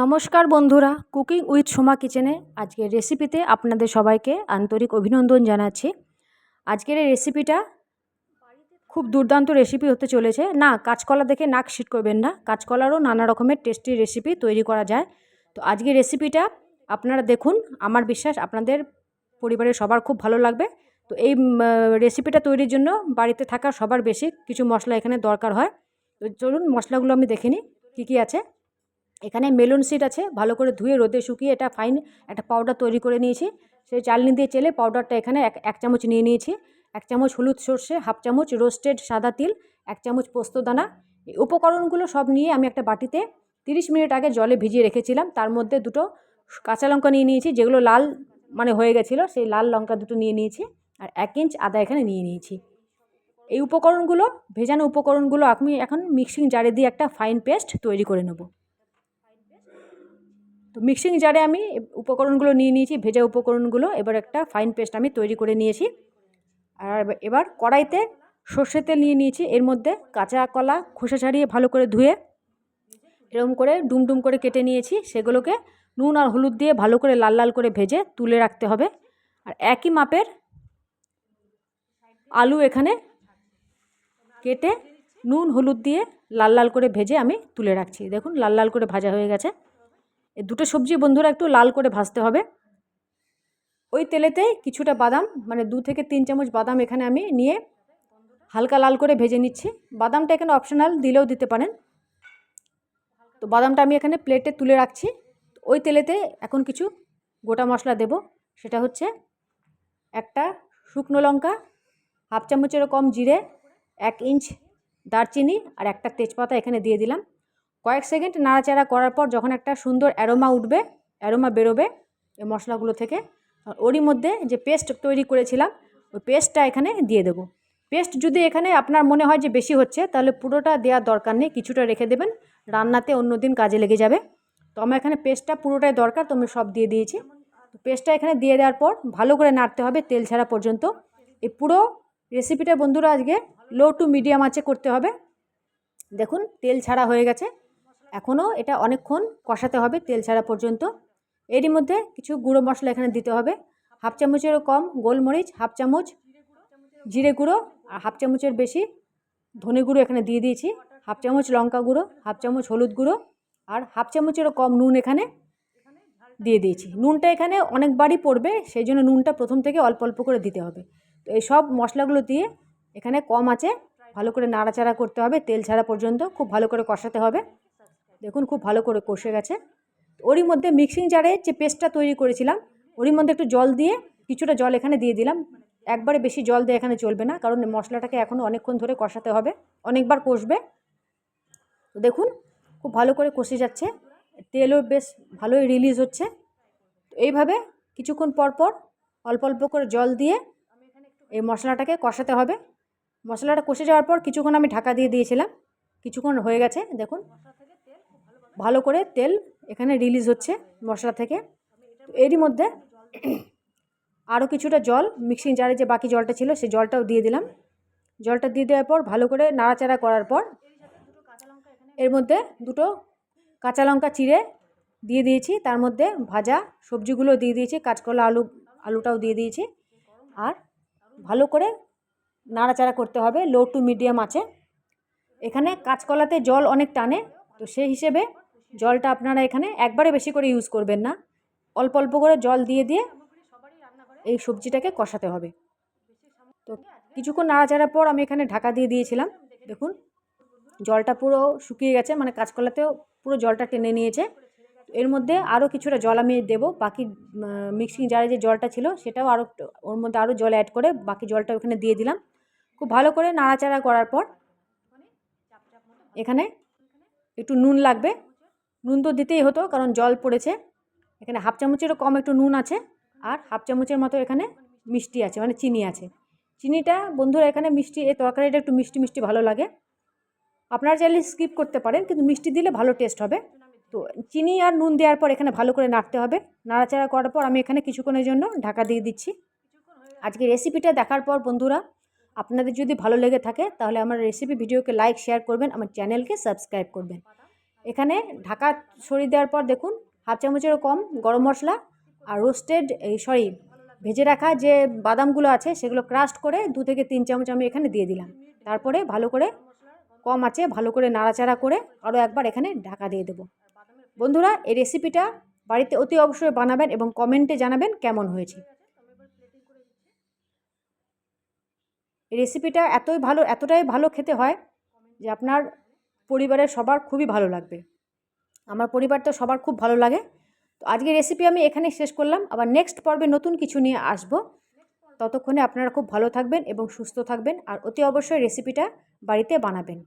নমস্কার বন্ধুরা, cooking with Soma কিচেনে আজকের রেসিপিতে আপনাদের সবাইকে আন্তরিক অভিনন্দন জানাচ্ছি। আজকের এই রেসিপিটা খুব দুর্দান্ত রেসিপি হতে চলেছে। না, কাঁচকলা দেখে নাক সিট করবেন না, কাঁচকলারও নানা রকমের টেস্টি রেসিপি তৈরি করা যায়। তো আজকের রেসিপিটা আপনারা দেখুন, আমার বিশ্বাস আপনাদের পরিবারের সবার খুব ভালো লাগবে। তো এই রেসিপিটা তৈরির জন্য বাড়িতে থাকা সবার বেশি কিছু মশলা এখানে দরকার হয়। তো চলুন মশলাগুলো আমি দেখে নিই কী কী আছে। এখানে মেলন সিড আছে, ভালো করে ধুয়ে রোদে শুকিয়ে এটা ফাইন একটা পাউডার তৈরি করে নিয়েছি। সেই চালনি দিয়ে চেলে পাউডারটা এখানে এক চামচ নিয়ে নিয়েছি। 1 চামচ হলুদ সর্ষে, 1/2 চামচ রোস্টেড সাদা তিল, 1 চামচ পোস্তদানা। এই উপকরণগুলো সব নিয়ে আমি একটা বাটিতে 30 মিনিট আগে জলে ভিজিয়ে রেখেছিলাম। তার মধ্যে 2টো কাঁচা লঙ্কা নিয়ে নিয়েছি, যেগুলো লাল হয়ে গেছিলো, সেই লাল লঙ্কা 2টো নিয়ে নিয়েছি। আর 1 ইঞ্চ আদা এখানে নিয়ে নিয়েছি। এই উপকরণগুলো, ভেজানো উপকরণগুলো আমি এখন মিক্সিং জারে দিয়ে একটা ফাইন পেস্ট তৈরি করে নেব। তো মিক্সিং জারে আমি উপকরণগুলো নিয়ে নিয়েছি, ভেজা উপকরণগুলো। এবার একটা ফাইন পেস্ট আমি তৈরি করে নিয়েছি। আর এবার কড়াইতে সর্ষের তেল নিয়ে নিয়েছি। এর মধ্যে কাঁচা কলা খোসা ছাড়িয়ে ভালো করে ধুয়ে এরকম করে ডুম করে কেটে নিয়েছি। সেগুলোকে নুন আর হলুদ দিয়ে ভালো করে লাল লাল করে ভেজে তুলে রাখতে হবে। আর একই মাপের আলু এখানে কেটে নুন হলুদ দিয়ে লাল লাল করে ভেজে আমি তুলে রাখছি। দেখুন লাল লাল করে ভাজা হয়ে গেছে। এই 2টো সবজি বন্ধুরা একটু লাল করে ভাজতে হবে। ওই তেলেতেই কিছুটা বাদাম, 2 থেকে 3 চামচ বাদাম এখানে আমি নিয়ে হালকা লাল করে ভেজে নিচ্ছি। বাদামটা এখানে অপশনাল, দিলেও দিতে পারেন। তো বাদামটা আমি এখানে প্লেটে তুলে রাখছি। ওই তেলেতে এখন কিছু গোটা মশলা দেব। সেটা হচ্ছে একটা শুকনো লঙ্কা, 1/2 চামচেরও কম জিরে, 1 ইঞ্চ দারচিনি আর একটা তেজপাতা এখানে দিয়ে দিলাম। কয়েক সেকেন্ড নাড়াচাড়া করার পর যখন একটা সুন্দর অ্যারোমা বেরোবে এই মশলাগুলো থেকে, ওরই মধ্যে যে পেস্ট তৈরি করেছিলাম ওই পেস্টটা এখানে দিয়ে দেবো। পেস্ট যদি এখানে আপনার মনে হয় যে বেশি হচ্ছে, তাহলে পুরোটা দেওয়ার দরকার নেই, কিছুটা রেখে দেবেন, রান্নাতে অন্য দিন কাজে লেগে যাবে। তো আমার এখানে পেস্টটা পুরোটাই দরকার, তো আমি সব দিয়ে দিয়েছি। তো পেস্টটা এখানে দিয়ে দেওয়ার পর ভালো করে নাড়তে হবে তেল ছাড়া পর্যন্ত। এই পুরো রেসিপিটা বন্ধুরা আজকে লো টু মিডিয়াম আঁচে করতে হবে। দেখুন তেল ছাড়া হয়ে গেছে। এখনও এটা অনেকক্ষণ কষাতে হবে তেল ছাড়া পর্যন্ত। এরই মধ্যে কিছু গুঁড়ো মশলা এখানে দিতে হবে। 1/2 চামচেরও কম গোলমরিচ, 1/2 চামচ জিরে গুঁড়ো আর 1/2 চামচের বেশি ধনে গুঁড়ো এখানে দিয়ে দিয়েছি। 1/2 চামচ লঙ্কা গুঁড়ো, 1/2 চামচ হলুদ গুঁড়ো আর 1/2 চামচেরও কম নুন এখানে দিয়ে দিয়েছি। নুনটা এখানে অনেকবারই পড়বে, সেই জন্য নুনটা প্রথম থেকে অল্প অল্প করে দিতে হবে। তো এই সব মশলাগুলো দিয়ে এখানে কম আঁচে ভালো করে নাড়াচাড়া করতে হবে তেল ছাড়া পর্যন্ত, খুব ভালো করে কষাতে হবে। দেখুন খুব ভালো করে কষে গেছে। ওরই মধ্যে মিক্সিং জারে যে পেস্টটা তৈরি করেছিলাম ওরই মধ্যে একটু জল দিয়ে, কিছুটা জল এখানে দিয়ে দিলাম। একবারে বেশি জল দিয়ে এখানে চলবে না, কারণ মশলাটাকে এখনও অনেকক্ষণ ধরে কষাতে হবে, অনেকবার কষবে। তো দেখুন খুব ভালো করে কষে যাচ্ছে, তেলও বেশ ভালোই রিলিজ হচ্ছে। তো এইভাবে কিছুক্ষণ পর পর অল্প অল্প করে জল দিয়ে এই মশলাটাকে কষাতে হবে। মশলাটা কষে যাওয়ার পর কিছুক্ষণ আমি ঢাকা দিয়ে দিয়েছিলাম। কিছুক্ষণ হয়ে গেছে, দেখুন ভালো করে তেল এখানে রিলিজ হচ্ছে মশলা থেকে। এরই মধ্যে আরও কিছুটা জল, মিক্সিং জারে যে বাকি জলটা ছিল সেই জলটাও দিয়ে দিলাম। জলটা দিয়ে দেওয়ার পর ভালো করে নাড়াচাড়া করার পর এর মধ্যে 2টো কাঁচা লঙ্কা চিড়ে দিয়ে দিয়েছি। তার মধ্যে ভাজা সবজিগুলো দিয়ে দিয়েছি, কাঁচকলা আলুটাও দিয়ে দিয়েছি। আর ভালো করে নাড়াচাড়া করতে হবে লো টু মিডিয়াম আছে। এখানে কাঁচকলাতে জল অনেক টানে, তো সেই হিসেবে জলটা আপনারা এখানে একবারে বেশি করে ইউজ করবেন না, অল্প অল্প করে জল দিয়ে দিয়ে এই সবজিটাকে কষাতে হবে। তো কিছুক্ষণ নাড়াচাড়ার পর আমি এখানে ঢাকা দিয়ে দিয়েছিলাম। দেখুন জলটা পুরো শুকিয়ে গেছে, কাঁচকলাতেও পুরো জলটা টেনে নিয়েছে। এর মধ্যে আরও কিছুটা জল আমি দেবো, বাকি মিক্সিং জারে যে জলটা ছিল সেটাও আরও ওর মধ্যে আরও জল অ্যাড করে বাকি জলটা ওখানে দিয়ে দিলাম। খুব ভালো করে নাড়াচাড়া করার পর এখানে একটু নুন লাগবে। নুন তো দিতেই হতো কারণ জল পড়েছে। এখানে 1/2 চামচেরও কম একটু নুন আছে আর 1/2 চামচের মতো এখানে মিষ্টি আছে, চিনি আছে। চিনিটা বন্ধুরা এখানে মিষ্টি, এই তরকারিটা একটু মিষ্টি মিষ্টি ভালো লাগে। আপনারা চাইলে স্কিপ করতে পারেন, কিন্তু মিষ্টি দিলে ভালো টেস্ট হবে। তো চিনি আর নুন দেওয়ার পর এখানে ভালো করে নাড়তে হবে। নাড়াচাড়া করার পর আমি এখানে কিছুক্ষণের জন্য ঢাকা দিয়ে দিচ্ছি। আজকে রেসিপিটা দেখার পর বন্ধুরা আপনাদের যদি ভালো লেগে থাকে তাহলে আমার রেসিপি ভিডিওকে লাইক শেয়ার করবেন, আমার চ্যানেলকে সাবস্ক্রাইব করবেন। এখানে ঢাকা সরিয়ে দেওয়ার পর দেখুন হাফ চামচেরও কম গরম মশলা আর রোস্টেড ভেজে রাখা যে বাদামগুলো আছে সেগুলো ক্রাস্ট করে 2 থেকে 3 চামচ আমি এখানে দিয়ে দিলাম। তারপরে ভালো করে কম আঁচে ভালো করে নাড়াচাড়া করে আরও একবার এখানে ঢাকা দিয়ে দেবো। বন্ধুরা, এই রেসিপিটা বাড়িতে অতি অবশ্যই বানাবেন এবং কমেন্টে জানাবেন কেমন হয়েছে। এই রেসিপিটা এতটাই ভালো খেতে হয় যে আপনার পরিবারের সবার খুবই ভালো লাগবে। আমার পরিবার তো সবার খুব ভালো লাগে। তো আজকে রেসিপি আমি এখানে শেষ করলাম, আবার নেক্সট পর্বে নতুন কিছু নিয়ে আসব। ততক্ষণে আপনারা খুব ভালো থাকবেন এবং সুস্থ থাকবেন, আর অতি অবশ্যই রেসিপিটা বাড়িতে বানাবেন।